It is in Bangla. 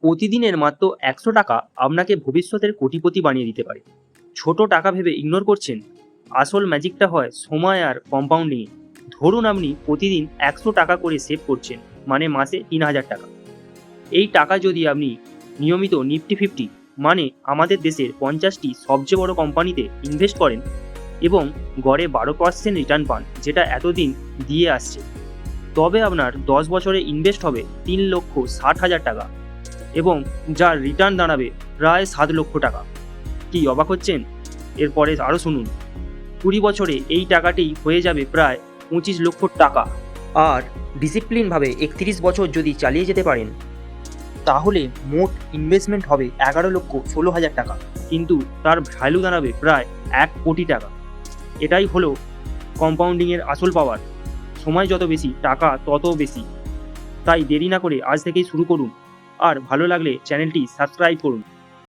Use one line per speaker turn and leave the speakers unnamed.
প্রতিদিনের মাত্র ১০০ টাকা আপনাকে ভবিষ্যতের কোটিপতি বানিয়ে দিতে পারে। ছোট টাকা ভেবে ইগনোর করছেন। আসল ম্যাজিকটা হয় সময় আর কম্পাউন্ডিংয়ে। ধরুন আপনি প্রতিদিন ১০০ টাকা করে সেভ করছেন, মানে মাসে ৩০০০ টাকা। এই টাকা যদি আপনি নিয়মিত নিফটি 50, মানে আমাদের দেশের 50টি সবচেয়ে বড় কোম্পানিতে ইনভেস্ট করেন এবং গড়ে 12% রিটার্ন পান, যেটা এতদিন দিয়ে আসছে, তবে আপনার 10 বছরে ইনভেস্ট হবে ৩,৬০,০০০ টাকা এবং যার রিটার্ন দাঁড়াবে প্রায় ৭ লক্ষ টাকা। কি অবাক হচ্ছেন? এরপরে আরও শুনুন, 20 বছরে এই টাকাটি হয়ে যাবে প্রায় 25 লক্ষ টাকা। আর ডিসিপ্লিনভাবে 31 বছর যদি চালিয়ে যেতে পারেন, তাহলে মোট ইনভেস্টমেন্ট হবে 11,16,০০০ টাকা, কিন্তু তার ভ্যালু দাঁড়াবে প্রায় 1 কোটি টাকা। এটাই হলো কম্পাউন্ডিংয়ের আসল পাওয়ার। সময় যত বেশি, টাকা তত বেশি। তাই দেরি না করে আজ থেকেই শুরু করুন, আর ভালো লাগলে চ্যানেলটি সাবস্ক্রাইব করুন।